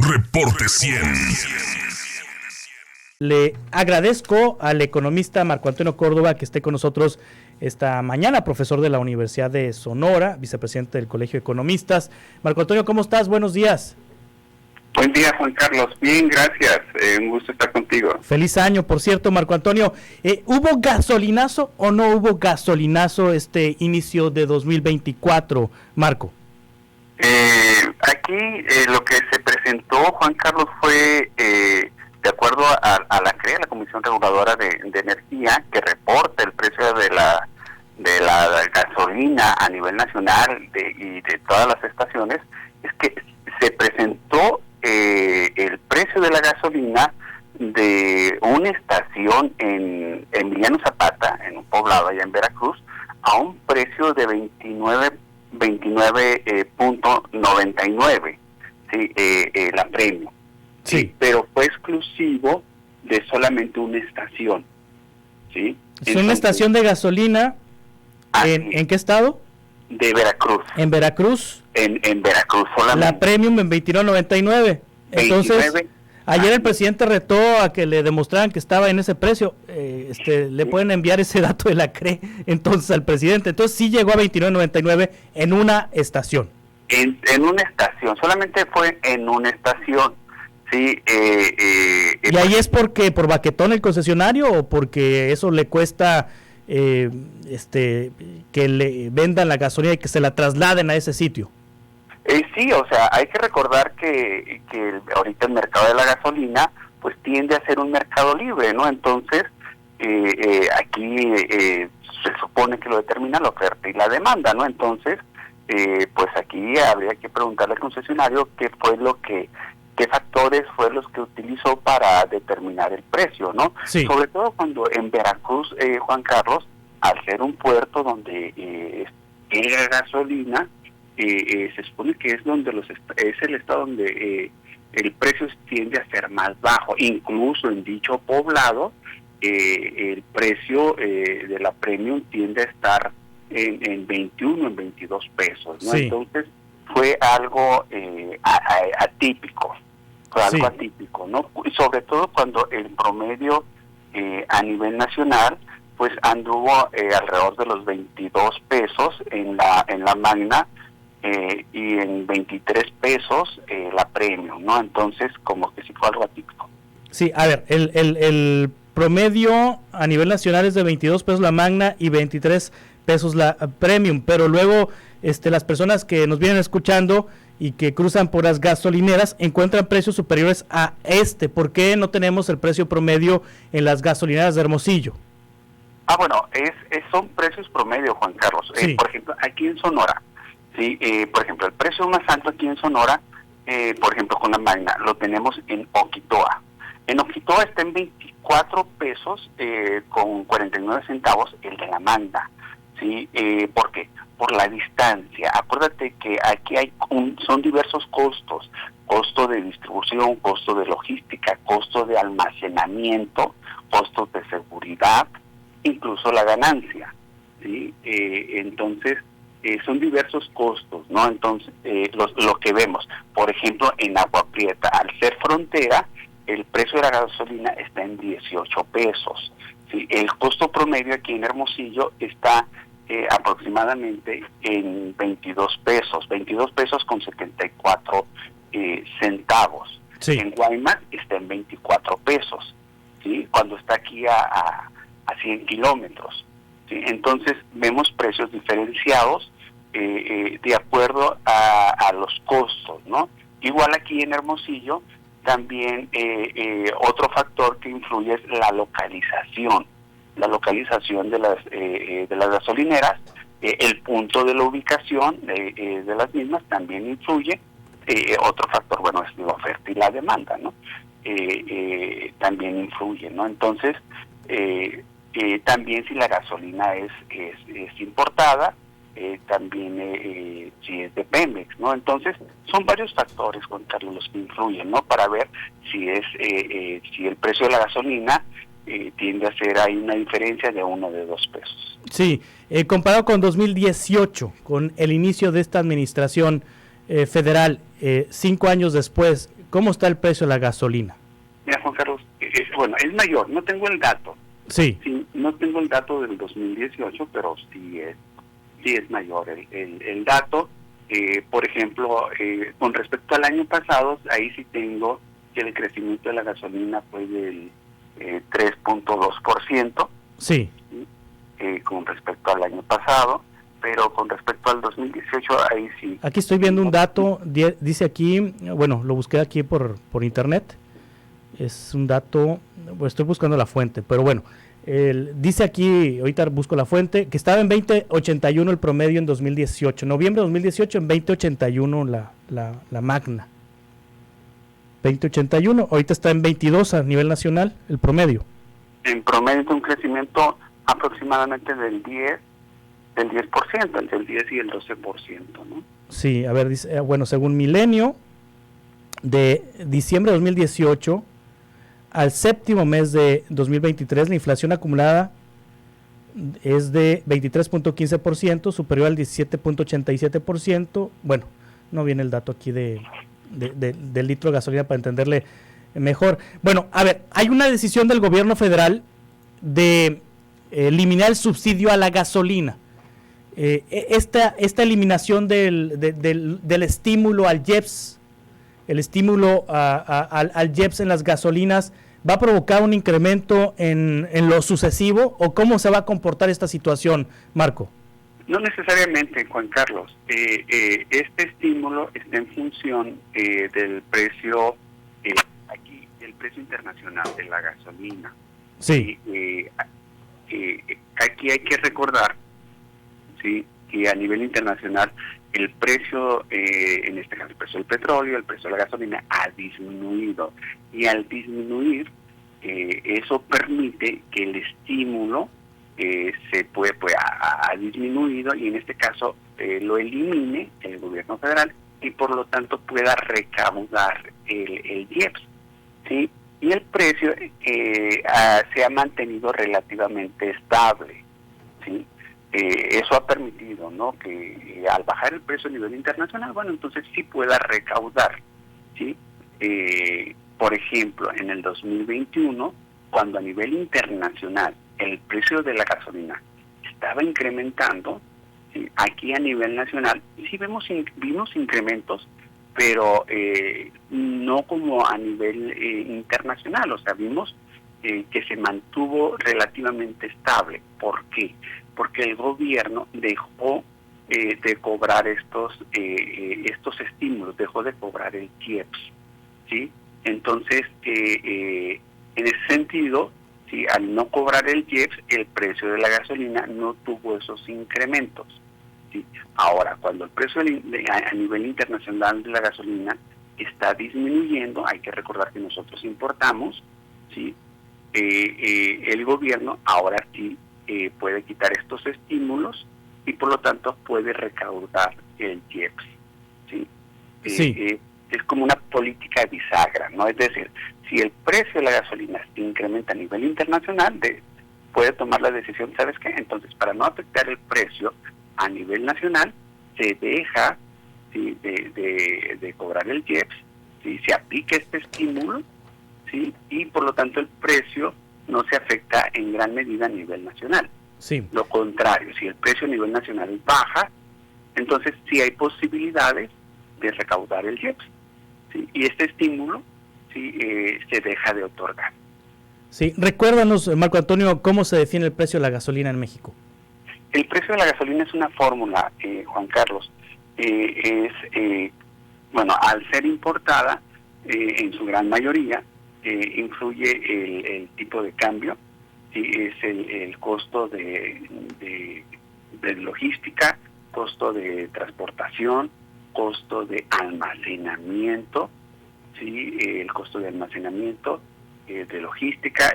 Reporte 100. Le agradezco al economista Marco Antonio Córdoba que esté con nosotros esta mañana, profesor de la Universidad de Sonora, vicepresidente del Colegio de Economistas. Marco Antonio, ¿cómo estás? Buenos días. Buen día, Juan Carlos. Bien, gracias. Un gusto estar contigo. Feliz año, por cierto, Marco Antonio. ¿Hubo gasolinazo o no hubo gasolinazo este inicio de 2024, Marco? Aquí lo que se presentó, Juan Carlos, fue de acuerdo a la CRE, la Comisión Reguladora de Energía, que reporta el precio de la gasolina a nivel nacional y de todas las estaciones, es que se presentó el precio de la gasolina de una estación en Emiliano Zapata, en un poblado allá en Veracruz, a un precio de 29.99, ¿sí? La premio. Sí, pero fue exclusivo de solamente una estación, ¿sí? ¿Es una estación de gasolina? ¿En qué estado? De Veracruz. ¿En Veracruz? En Veracruz solamente. La premium en 29.99. Entonces, ayer el presidente retó a que le demostraran que estaba en ese precio. Le pueden enviar ese dato de la CRE entonces al presidente. Entonces sí llegó a 29.99 en una estación. En una estación, solamente fue en una estación. Sí, ¿y ahí es porque por baquetón el concesionario o porque eso le cuesta que le vendan la gasolina y que se la trasladen a ese sitio? Sí, o sea, hay que recordar que ahorita el mercado de la gasolina pues tiende a ser un mercado libre, ¿no? Entonces, aquí se supone que lo determina la oferta y la demanda, ¿no? Entonces, pues aquí habría que preguntarle al concesionario qué factores fue los que utilizó para determinar el precio, ¿no? Sí. Sobre todo cuando en Veracruz, Juan Carlos, al ser un puerto donde llega gasolina, se supone que es el estado donde el precio tiende a ser más bajo. Incluso en dicho poblado, el precio de la premium tiende a estar en 21, en 22 pesos, ¿no? Sí. Entonces fue algo atípico. Fue algo atípico, ¿no? Y sobre todo cuando el promedio a nivel nacional pues anduvo alrededor de los 22 pesos en la magna y en 23 pesos la premium, ¿no? Entonces como que sí fue algo atípico. Sí, a ver, el promedio a nivel nacional es de 22 pesos la magna y 23 pesos la premium, pero luego las personas que nos vienen escuchando y que cruzan por las gasolineras encuentran precios superiores a ¿por qué no tenemos el precio promedio en las gasolineras de Hermosillo? Bueno, son precios promedio, Juan Carlos. Sí. Por ejemplo, aquí en Sonora, sí, por ejemplo, el precio más alto aquí en Sonora, por ejemplo, con la magna, lo tenemos en Oquitoa. En Oquitoa está en 24 pesos con 49 centavos el de la magna, ¿sí? ¿Por qué? Por la distancia. Acuérdate que aquí son diversos costos: costo de distribución, costo de logística, costo de almacenamiento, costos de seguridad, incluso la ganancia, ¿sí? Entonces son diversos costos, ¿no? Entonces lo que vemos, por ejemplo, en Agua Prieta, al ser frontera, el precio de la gasolina está en 18 pesos, ¿sí? El costo promedio aquí en Hermosillo está aproximadamente en 22 pesos con 74 centavos. Sí. En Guaymas está en 24 pesos, ¿sí? Cuando está aquí a 100 kilómetros, ¿sí? Entonces vemos precios diferenciados de acuerdo a los costos, ¿no? Igual aquí en Hermosillo también otro factor que influye es la localización de las gasolineras, el punto de la ubicación de las mismas también influye. Otro factor, bueno, es la oferta y la demanda, ¿no? También influye, ¿no? Entonces, también si la gasolina es importada, también si es de Pemex, ¿no? Entonces, son varios factores, Juan Carlos, los que influyen, ¿no? Para ver si el precio de la gasolina tiende a ser, hay una diferencia de 1 o de 2 pesos. Sí, comparado con 2018, con el inicio de esta administración federal, 5 años después, ¿Cómo está el precio de la gasolina? Mira, Juan Carlos, bueno, es mayor, no tengo el dato. Sí. Sí, no tengo el dato del 2018, pero sí es mayor el dato. Por ejemplo, con respecto al año pasado, ahí sí tengo que el crecimiento de la gasolina fue del 3.2%. Sí. Con respecto al año pasado, pero con respecto al 2018, ahí sí. Aquí estoy viendo un dato, dice aquí, bueno, lo busqué aquí por internet, es un dato, pues estoy buscando la fuente, pero bueno, dice aquí, ahorita busco la fuente, que estaba en 20.81 el promedio en 2018, noviembre de 2018 en 20.81 la magna, 20.81, ahorita está en 22 a nivel nacional el promedio. En promedio un crecimiento aproximadamente del 10%, entre el 10 y el 12%, ¿no? Sí, a ver, dice, bueno, según Milenio, de diciembre de 2018 al séptimo mes de 2023, la inflación acumulada es de 23.15%, superior al 17.87%. Bueno, no viene el dato aquí del litro de gasolina para entenderle mejor. Bueno, a ver, hay una decisión del gobierno federal de eliminar el subsidio a la gasolina. Esta eliminación del estímulo al IEPS, el estímulo al IEPS en las gasolinas, ¿va a provocar un incremento en lo sucesivo o cómo se va a comportar esta situación, Marco? No necesariamente, Juan Carlos. Este estímulo está en función del precio, aquí, el precio internacional de la gasolina. Sí. Aquí hay que recordar, sí, que a nivel internacional el precio, en este caso el precio del petróleo, el precio de la gasolina ha disminuido, y al disminuir eso permite que el estímulo ha disminuido, y en este caso lo elimine el gobierno federal y por lo tanto pueda recaudar el IEPS, ¿sí? Y el precio se ha mantenido relativamente estable, ¿sí? Eso ha permitido, ¿no?, que al bajar el precio a nivel internacional, bueno, entonces sí pueda recaudar, ¿sí? Por ejemplo, en el 2021, cuando a nivel internacional el precio de la gasolina estaba incrementando, ¿sí?, aquí a nivel nacional sí vimos incrementos, pero no como a nivel internacional. O sea, vimos que se mantuvo relativamente estable. ¿Por qué? Porque el gobierno dejó de cobrar estos estímulos, dejó de cobrar el IEPS, ¿sí? Entonces, en ese sentido, ¿sí?, al no cobrar el IEPS, el precio de la gasolina no tuvo esos incrementos, ¿sí? Ahora, cuando el precio a nivel internacional de la gasolina está disminuyendo, hay que recordar que nosotros importamos, ¿sí? El gobierno ahora sí puede quitar estos estímulos y por lo tanto puede recaudar el IEPS, ¿sí? Sí. Es como una política bisagra, ¿no? Es decir, si el precio de la gasolina se incrementa a nivel internacional, puede tomar la decisión, ¿sabes qué? Entonces, para no afectar el precio a nivel nacional, se deja, ¿sí?, de cobrar el IEPS, ¿sí?, se aplica este estímulo, ¿sí?, y por lo tanto el precio no se afecta en gran medida a nivel nacional. Sí. Lo contrario, si el precio a nivel nacional baja, entonces sí hay posibilidades de recaudar el IEPS, ¿sí?, y este estímulo, ¿sí?, se deja de otorgar. Sí, recuérdanos, Marco Antonio, cómo se define el precio de la gasolina en México. El precio de la gasolina es una fórmula, Juan Carlos. Bueno, al ser importada, en su gran mayoría, influye el tipo de cambio, ¿sí?, es el costo de logística, costo de transportación, costo de almacenamiento, ¿sí?, el costo de almacenamiento, de logística,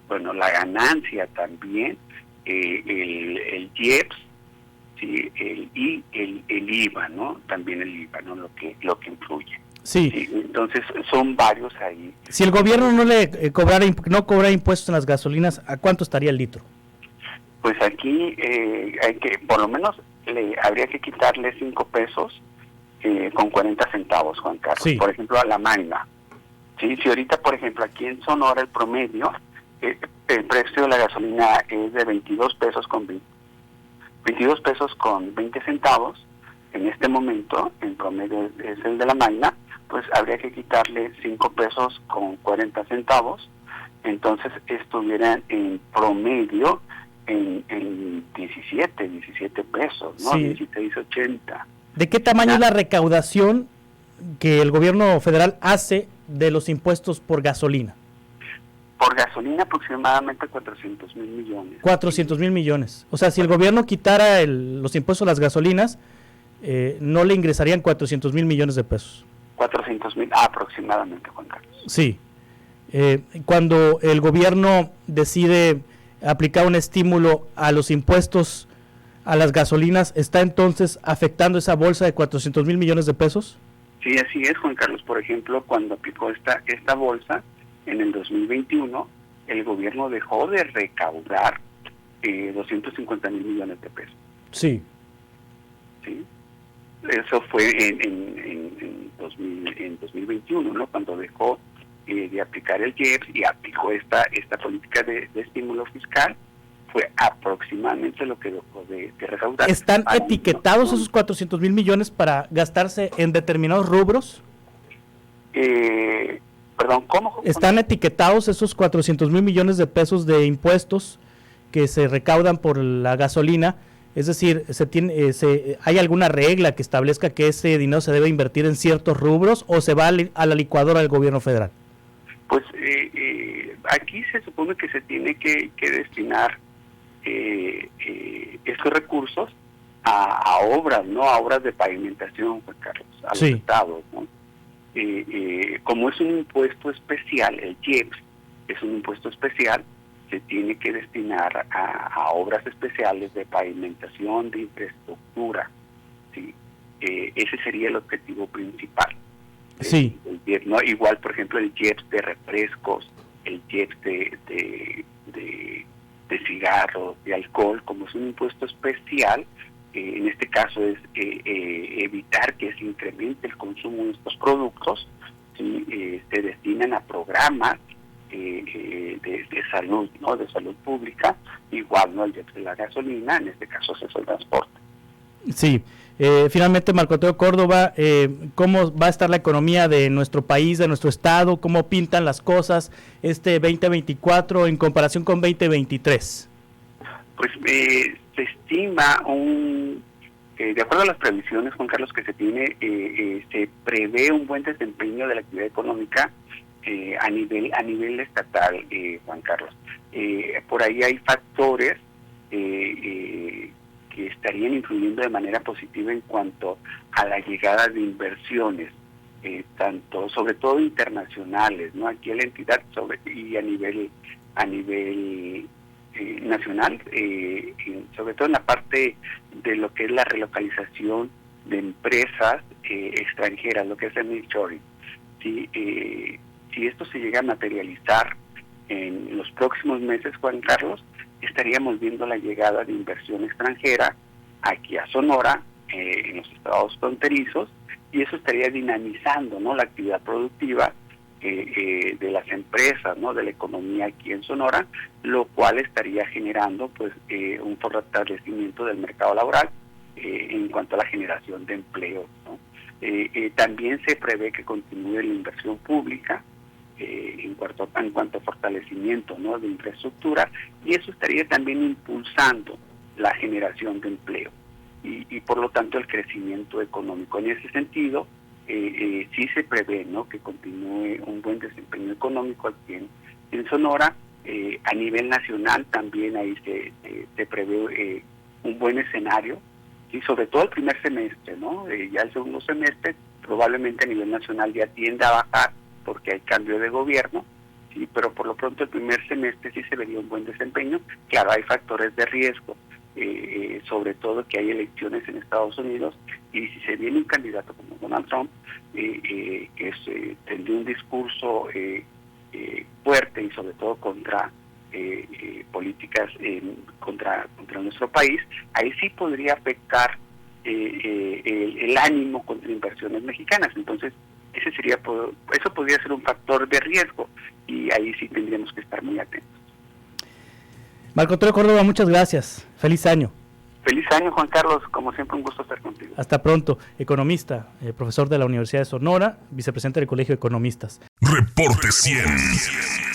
bueno, la ganancia también, el IEPS, ¿sí?, y el IVA, ¿no? También el IVA, ¿no?, lo que influye. Sí. Sí, entonces son varios ahí. Si el gobierno no no cobrara impuestos en las gasolinas, ¿a cuánto estaría el litro? Pues aquí hay que, por lo menos, habría que quitarle 5 pesos, con 40 centavos, Juan Carlos. Sí. Por ejemplo, a la magna. Sí, si ahorita, por ejemplo, aquí en Sonora el promedio, el precio de la gasolina es de 22 pesos con 20 centavos, en este momento, en promedio es el de la magna, pues habría que quitarle 5 pesos con 40 centavos, entonces estuvieran en promedio en 17 pesos, ¿no? Sí. 16.80. ¿De qué tamaño es la recaudación que el gobierno federal hace de los impuestos por gasolina? Por gasolina aproximadamente 400,000 millones. 400,000 millones. O sea, si el gobierno quitara los impuestos a las gasolinas, no le ingresarían 400,000 millones de pesos. 400,000 aproximadamente, Juan Carlos. Sí. Cuando el gobierno decide aplicar un estímulo a los impuestos a las gasolinas, ¿está entonces afectando esa bolsa de 400,000 millones de pesos? Sí, así es, Juan Carlos. Por ejemplo, cuando aplicó esta bolsa en el 2021, el gobierno dejó de recaudar 250,000 millones de pesos. Sí. ¿Sí? Eso fue en 2021, ¿no? Cuando dejó de aplicar el IEPS y aplicó esta política de estímulo fiscal, fue aproximadamente lo que dejó de recaudar. ¿Están etiquetados esos 400,000 millones para gastarse en determinados rubros? Perdón, ¿cómo? ¿Están etiquetados esos 400,000 millones de pesos de impuestos que se recaudan por la gasolina? Es decir, ¿hay alguna regla que establezca que ese dinero se debe invertir en ciertos rubros o se va a la licuadora del gobierno federal? Pues aquí se supone que se tiene que destinar estos recursos a obras, ¿no? A obras de pavimentación, Juan Carlos, a los estados, ¿no? Como es un impuesto especial, el IEPS es un impuesto especial, se tiene que destinar a obras especiales de pavimentación, de infraestructura, ¿sí? Ese sería el objetivo principal. Sí. El IEPS, ¿no? Igual, por ejemplo, el IEPS de refrescos, el IEPS de cigarros, de alcohol, como es un impuesto especial, en este caso es evitar que se incremente el consumo de estos productos, ¿sí? Se destinan a programas de salud, ¿no? De salud pública, igual, ¿no? El de la gasolina, en este caso es el transporte. Sí. Finalmente, Marco Antonio Córdoba, ¿cómo va a estar la economía de nuestro país, de nuestro estado? ¿Cómo pintan las cosas este 2024 en comparación con 2023? Pues se estima de acuerdo a las previsiones, Juan Carlos, que se tiene, se prevé un buen desempeño de la actividad económica a nivel estatal, Juan Carlos. Por ahí hay factores que estarían influyendo de manera positiva en cuanto a la llegada de inversiones, sobre todo internacionales, ¿no? Aquí la entidad y a nivel nacional, sobre todo en la parte de lo que es la relocalización de empresas extranjeras, lo que es el nearshoring. ¿Sí? Si esto se llega a materializar en los próximos meses, Juan Carlos, estaríamos viendo la llegada de inversión extranjera aquí a Sonora, en los estados fronterizos, y eso estaría dinamizando, ¿no? La actividad productiva de las empresas, ¿no? De la economía aquí en Sonora, lo cual estaría generando pues un fortalecimiento del mercado laboral en cuanto a la generación de empleo, ¿no? También se prevé que continúe la inversión pública en cuanto a fortalecimiento, ¿no? De infraestructura, y eso estaría también impulsando la generación de empleo y por lo tanto el crecimiento económico. En ese sentido, sí se prevé, ¿no? Que continúe un buen desempeño económico aquí en Sonora. A nivel nacional también ahí se prevé un buen escenario, y sobre todo el primer semestre, ¿no? Ya el segundo semestre probablemente a nivel nacional ya tienda a bajar porque hay cambio de gobierno, sí, pero por lo pronto el primer semestre sí se vería un buen desempeño. Claro, hay factores de riesgo, sobre todo que hay elecciones en Estados Unidos, y si se viene un candidato como Donald Trump, que tendría un discurso fuerte y sobre todo contra políticas contra nuestro país, ahí sí podría afectar el ánimo contra inversiones mexicanas. Entonces, eso podría ser un factor de riesgo y ahí sí tendríamos que estar muy atentos. Marco Antonio Córdoba, muchas gracias. Feliz año. Feliz año, Juan Carlos. Como siempre, un gusto estar contigo. Hasta pronto. Economista, profesor de la Universidad de Sonora, vicepresidente del Colegio de Economistas. Reporte 100.